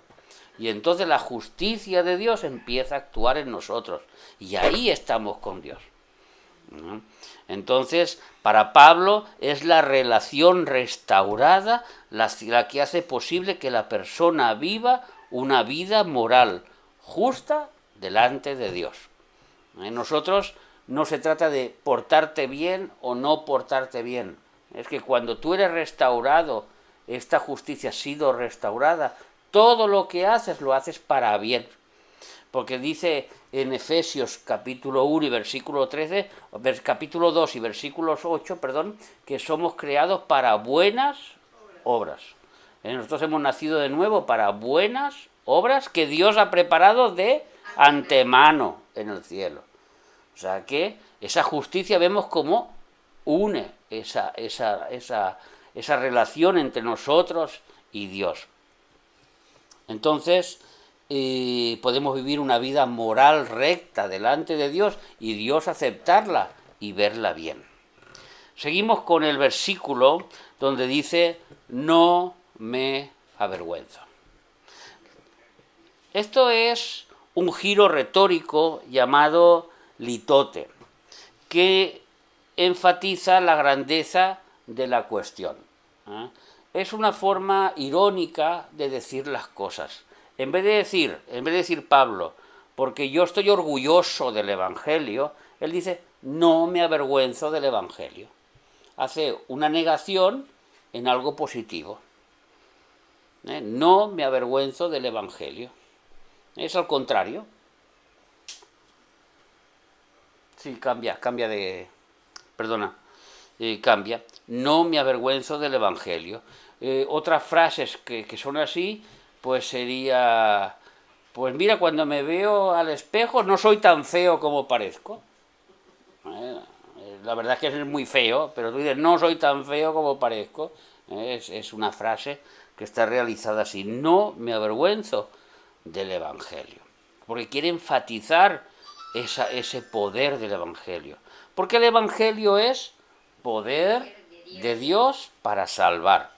Y entonces la justicia de Dios empieza a actuar en nosotros. Y ahí estamos con Dios. Entonces, para Pablo es la relación restaurada la que hace posible que la persona viva una vida moral justa delante de Dios. Nosotros no se trata de portarte bien o no portarte bien. Es que cuando tú eres restaurado, esta justicia ha sido restaurada, todo lo que haces lo haces para bien. Porque dice en Efesios capítulo 1 y versículo 13, capítulo 2 y versículos 8, que somos creados para buenas obras. Nosotros hemos nacido de nuevo para buenas obras que Dios ha preparado de antemano en el cielo. O sea que esa justicia vemos cómo une esa relación entre nosotros y Dios. Entonces podemos vivir una vida moral recta delante de Dios y Dios aceptarla y verla bien. Seguimos con el versículo donde dice: no me avergüenzo. Esto es un giro retórico llamado litote, que enfatiza la grandeza de la cuestión. Es una forma irónica de decir las cosas. En vez de decir Pablo, porque yo estoy orgulloso del Evangelio, él dice, no me avergüenzo del Evangelio. Hace una negación en algo positivo. No me avergüenzo del Evangelio. Es al contrario. Sí, cambia. No me avergüenzo del Evangelio. Otras frases que son así, pues sería, pues mira, cuando me veo al espejo no soy tan feo como parezco. La verdad es que es muy feo, pero tú dices, no soy tan feo como parezco. Es una frase que está realizada así. No me avergüenzo del Evangelio. Porque quiere enfatizar ese poder del Evangelio. Porque el Evangelio es poder de Dios para salvar.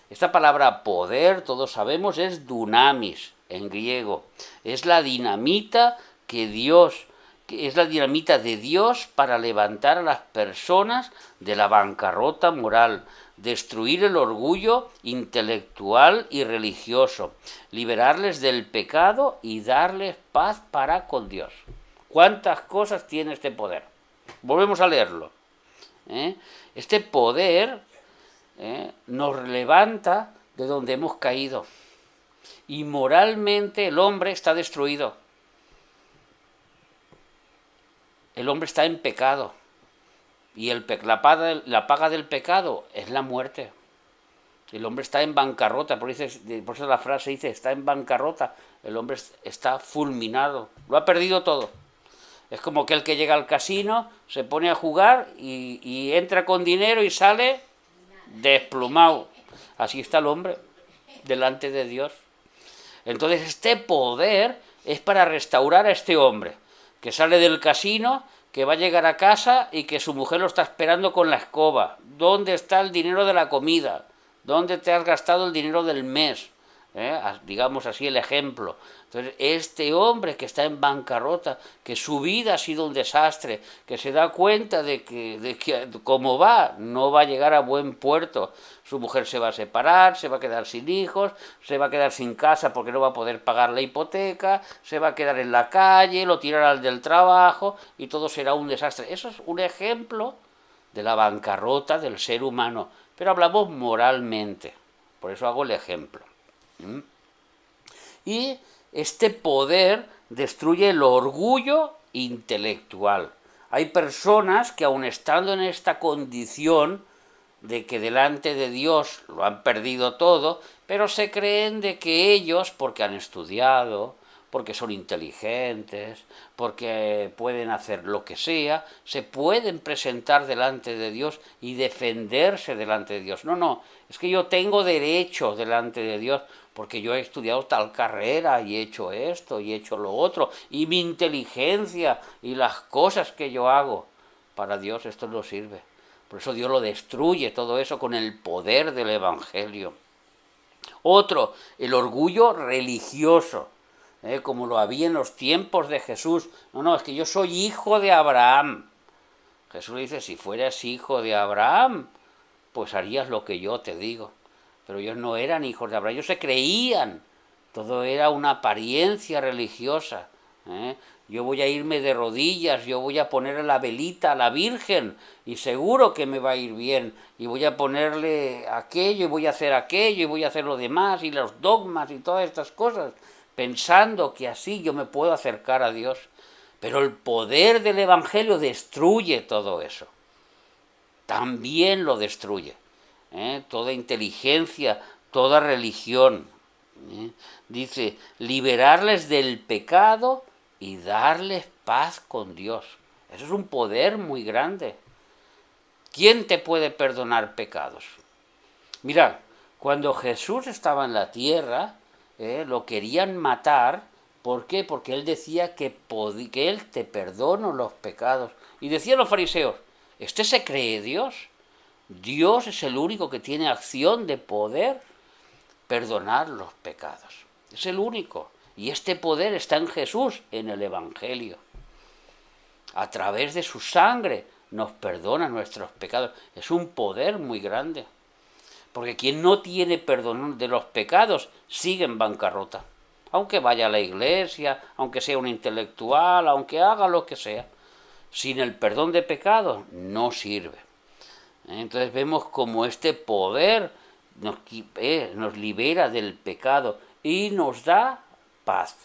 Esta palabra poder, todos sabemos, es dunamis en griego. Es la dinamita es la dinamita de Dios para levantar a las personas de la bancarrota moral, destruir el orgullo intelectual y religioso, liberarles del pecado y darles paz para con Dios. ¿Cuántas cosas tiene este poder? Volvemos a leerlo. Este poder nos levanta de donde hemos caído. Y moralmente el hombre está destruido. El hombre está en pecado. Y la paga del pecado es la muerte. El hombre está en bancarrota. Por eso la frase dice, está en bancarrota. El hombre está fulminado. Lo ha perdido todo. Es como aquel que llega al casino, se pone a jugar y entra con dinero y sale desplumado. Así está el hombre delante de Dios. Entonces este poder es para restaurar a este hombre que sale del casino, que va a llegar a casa y que su mujer lo está esperando con la escoba. ¿Dónde está el dinero de la comida? ¿Dónde te has gastado el dinero del mes? Digamos así el ejemplo. Entonces este hombre que está en bancarrota, que su vida ha sido un desastre, que se da cuenta de que como no va a llegar a buen puerto, su mujer se va a separar, se va a quedar sin hijos, se va a quedar sin casa porque no va a poder pagar la hipoteca, se va a quedar en la calle, lo tirarán del trabajo y todo será un desastre. Eso es un ejemplo de la bancarrota del ser humano, pero hablamos moralmente, por eso hago el ejemplo. Y este poder destruye el orgullo intelectual. Hay personas que aun estando en esta condición de que delante de Dios lo han perdido todo, pero se creen de que ellos, porque han estudiado, porque son inteligentes, porque pueden hacer lo que sea, se pueden presentar delante de Dios y defenderse delante de Dios. No, es que yo tengo derecho delante de Dios porque yo he estudiado tal carrera y he hecho esto y he hecho lo otro, y mi inteligencia y las cosas que yo hago, para Dios esto no sirve. Por eso Dios lo destruye todo eso con el poder del Evangelio. Otro, el orgullo religioso, como lo había en los tiempos de Jesús. No, es que yo soy hijo de Abraham. Jesús le dice, si fueras hijo de Abraham, pues harías lo que yo te digo. Pero ellos no eran hijos de Abraham, ellos se creían. Todo era una apariencia religiosa. Yo voy a irme de rodillas, yo voy a ponerle la velita a la Virgen y seguro que me va a ir bien. Y voy a ponerle aquello y voy a hacer aquello y voy a hacer lo demás y los dogmas y todas estas cosas, pensando que así yo me puedo acercar a Dios. Pero el poder del Evangelio destruye todo eso. También lo destruye. Toda inteligencia, toda religión. Dice, liberarles del pecado y darles paz con Dios. Eso es un poder muy grande. ¿Quién te puede perdonar pecados? Mirad, cuando Jesús estaba en la tierra, lo querían matar. ¿Por qué? Porque él decía que él te perdona los pecados. Y decían los fariseos, ¿este se cree Dios? Dios es el único que tiene acción de poder perdonar los pecados. Es el único. Y este poder está en Jesús, en el Evangelio. A través de su sangre nos perdona nuestros pecados. Es un poder muy grande. Porque quien no tiene perdón de los pecados sigue en bancarrota. Aunque vaya a la iglesia, aunque sea un intelectual, aunque haga lo que sea. Sin el perdón de pecados no sirve. Entonces vemos como este poder nos libera del pecado y nos da paz,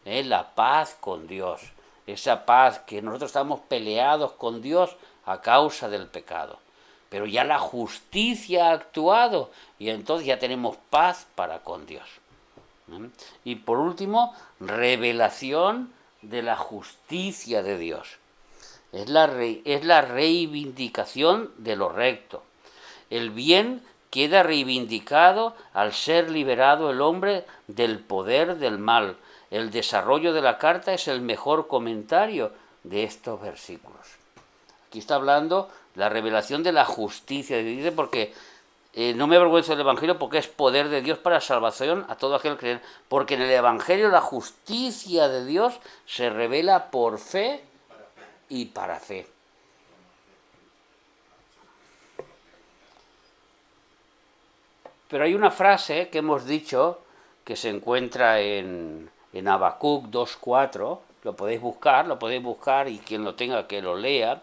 la paz con Dios, esa paz que nosotros estamos peleados con Dios a causa del pecado, pero ya la justicia ha actuado y entonces ya tenemos paz para con Dios. Y por último, revelación de la justicia de Dios. Es la reivindicación de lo recto. El bien queda reivindicado al ser liberado el hombre del poder del mal. El desarrollo de la carta es el mejor comentario de estos versículos. Aquí está hablando la revelación de la justicia. Dice porque no me avergüenzo del Evangelio porque es poder de Dios para salvación a todo aquel que cree. Porque en el Evangelio la justicia de Dios se revela por fe y para fe. Pero hay una frase que hemos dicho que se encuentra en Habacuc 2:4, lo podéis buscar y quien lo tenga que lo lea,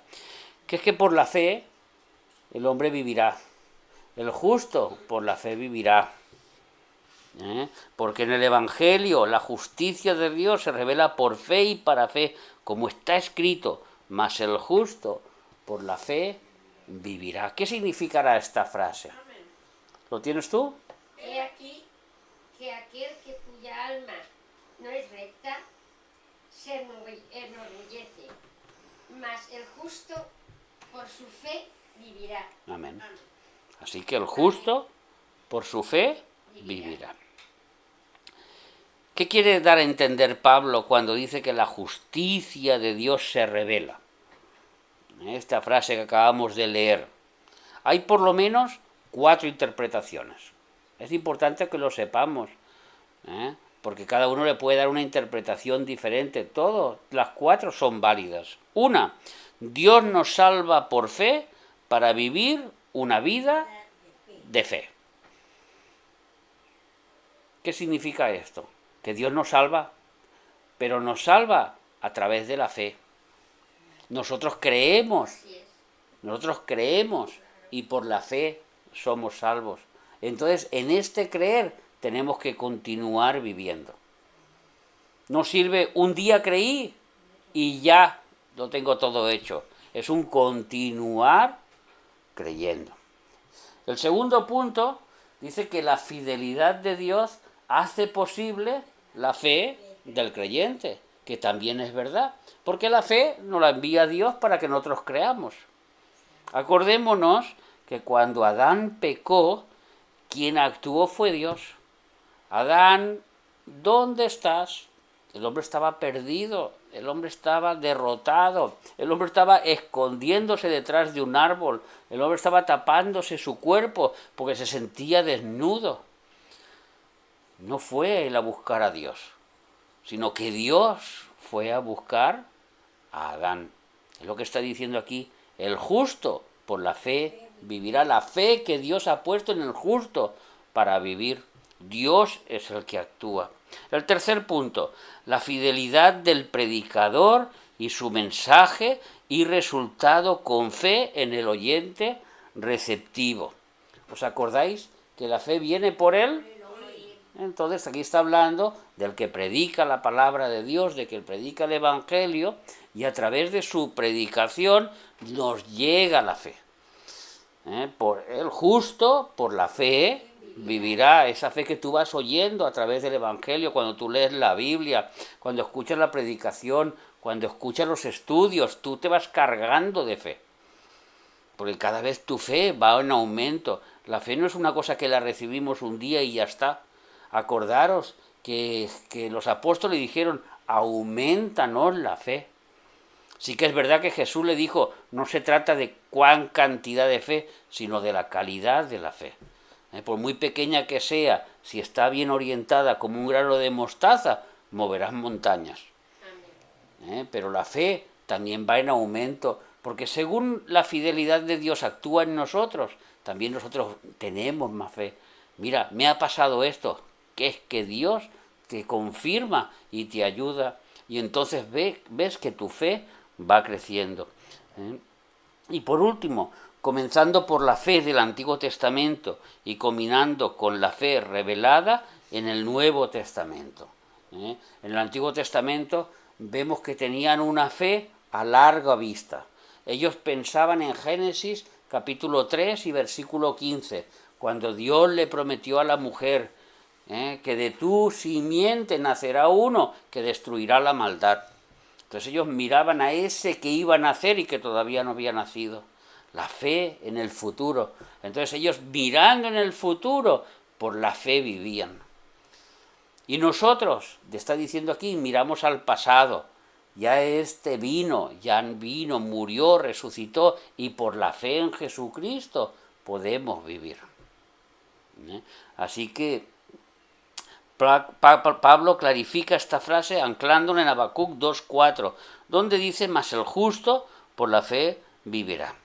que es que por la fe el hombre vivirá, el justo por la fe vivirá. Porque en el Evangelio la justicia de Dios se revela por fe y para fe, como está escrito, mas el justo por la fe vivirá. ¿Qué significará esta frase? ¿Lo tienes tú? He aquí que aquel que cuya alma no es recta se enorgullece, mas el justo por su fe vivirá. Amén. Así que el justo por su fe vivirá. ¿Qué quiere dar a entender Pablo cuando dice que la justicia de Dios se revela? Esta frase que acabamos de leer. Hay por lo menos 4 interpretaciones. Es importante que lo sepamos, porque cada uno le puede dar una interpretación diferente. Todas las 4 son válidas. Una, Dios nos salva por fe para vivir una vida de fe. ¿Qué significa esto? Que Dios nos salva, pero nos salva a través de la fe. Nosotros creemos Nosotros creemos y por la fe somos salvos. Entonces, en este creer tenemos que continuar viviendo. No sirve un día creí y ya lo tengo todo hecho. Es un continuar creyendo. El segundo punto dice que la fidelidad de Dios hace posible la fe del creyente, que también es verdad, porque la fe nos la envía Dios para que nosotros creamos. Acordémonos que cuando Adán pecó, quien actuó fue Dios. Adán, ¿dónde estás? El hombre estaba perdido, el hombre estaba derrotado, el hombre estaba escondiéndose detrás de un árbol, el hombre estaba tapándose su cuerpo porque se sentía desnudo. No fue él a buscar a Dios, sino que Dios fue a buscar a Adán. Es lo que está diciendo aquí, el justo por la fe vivirá. La fe que Dios ha puesto en el justo para vivir. Dios es el que actúa. El tercer punto, la fidelidad del predicador y su mensaje y resultado con fe en el oyente receptivo. ¿Os acordáis que la fe viene por él? Entonces aquí está hablando del que predica la palabra de Dios, de que predica el Evangelio, y a través de su predicación nos llega la fe. Por el justo, por la fe, vivirá. Esa fe que tú vas oyendo a través del Evangelio, cuando tú lees la Biblia, cuando escuchas la predicación, cuando escuchas los estudios, tú te vas cargando de fe. Porque cada vez tu fe va en aumento. La fe no es una cosa que la recibimos un día y ya está. Acordaros que los apóstoles dijeron, aumentanos la fe. Sí que es verdad que Jesús le dijo, no se trata de cuán cantidad de fe, sino de la calidad de la fe. Por muy pequeña que sea, si está bien orientada como un grano de mostaza, moverás montañas. Pero la fe también va en aumento, porque según la fidelidad de Dios actúa en nosotros, también nosotros tenemos más fe. Mira, me ha pasado esto, que es que Dios te confirma y te ayuda, y entonces ves que tu fe va creciendo. Y por último, comenzando por la fe del Antiguo Testamento y combinando con la fe revelada en el Nuevo Testamento. En el Antiguo Testamento vemos que tenían una fe a larga vista. Ellos pensaban en Génesis capítulo 3 y versículo 15, cuando Dios le prometió a la mujer que de tu simiente nacerá uno que destruirá la maldad. Entonces ellos miraban a ese que iba a nacer y que todavía no había nacido. La fe en el futuro. Entonces ellos mirando en el futuro, por la fe vivían. Y nosotros, te está diciendo aquí, miramos al pasado. Ya vino, murió, resucitó, y por la fe en Jesucristo podemos vivir. Así que Pablo clarifica esta frase anclándola en Habacuc 2:4, donde dice, mas el justo por la fe vivirá.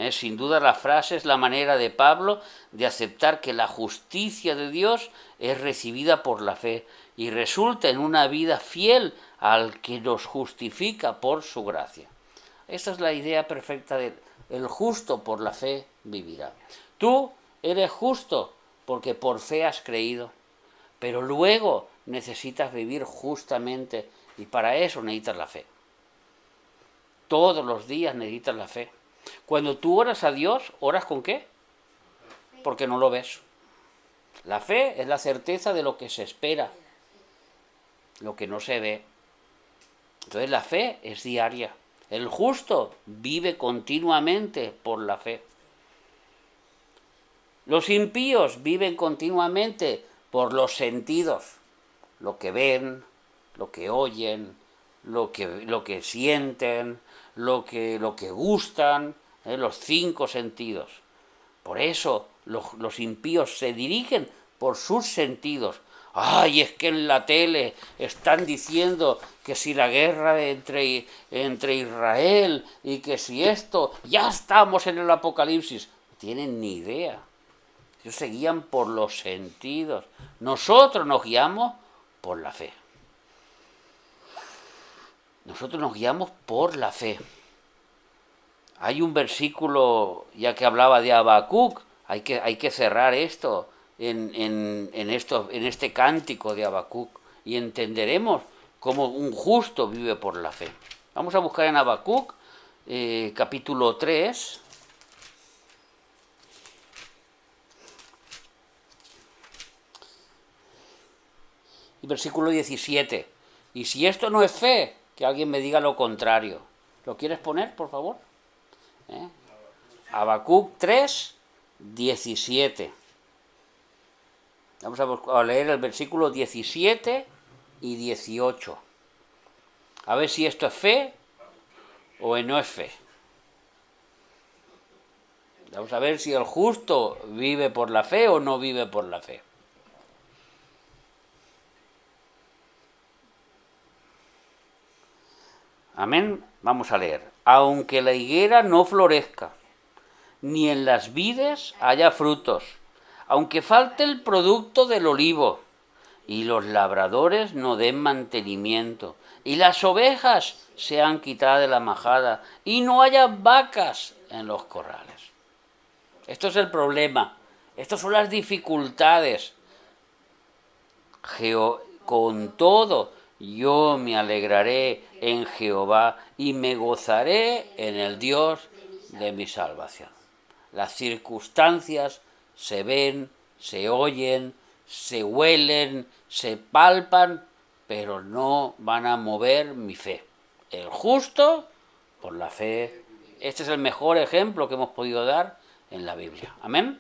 Sin duda la frase es la manera de Pablo de aceptar que la justicia de Dios es recibida por la fe y resulta en una vida fiel al que nos justifica por su gracia. Esta es la idea perfecta de el justo por la fe vivirá. Tú eres justo porque por fe has creído, pero luego necesitas vivir justamente y para eso necesitas la fe. Todos los días necesitas la fe. Cuando tú oras a Dios, ¿oras con qué? Porque no lo ves. La fe es la certeza de lo que se espera, lo que no se ve. Entonces la fe es diaria. El justo vive continuamente por la fe. Los impíos viven continuamente por los sentidos, lo que ven, lo que oyen, lo que sienten, lo que gustan, los 5 sentidos. Por eso los impíos se dirigen por sus sentidos. ¡Ay, es que en la tele están diciendo que si la guerra entre Israel y que si esto, ya estamos en el Apocalipsis! No tienen ni idea. Ellos se guían por los sentidos. Nosotros nos guiamos por la fe. Nosotros nos guiamos por la fe. Hay un versículo, ya que hablaba de Habacuc, hay que cerrar esto en este cántico de Habacuc y entenderemos cómo un justo vive por la fe. Vamos a buscar en Habacuc, capítulo 3. Y versículo 17. Y si esto no es fe, que alguien me diga lo contrario. ¿Lo quieres poner, por favor? Habacuc 3, 17. Vamos a leer el versículo 17 y 18. A ver si esto es fe o no es fe. Vamos a ver si el justo vive por la fe o no vive por la fe. Amén. Vamos a leer. Aunque la higuera no florezca, ni en las vides haya frutos, aunque falte el producto del olivo, y los labradores no den mantenimiento, y las ovejas sean quitadas de la majada, y no haya vacas en los corrales. Esto es el problema. Estas son las dificultades. Con todo, yo me alegraré en Jehová y me gozaré en el Dios de mi salvación. Las circunstancias se ven, se oyen, se huelen, se palpan, pero no van a mover mi fe. El justo, por la fe. Este es el mejor ejemplo que hemos podido dar en la Biblia. Amén.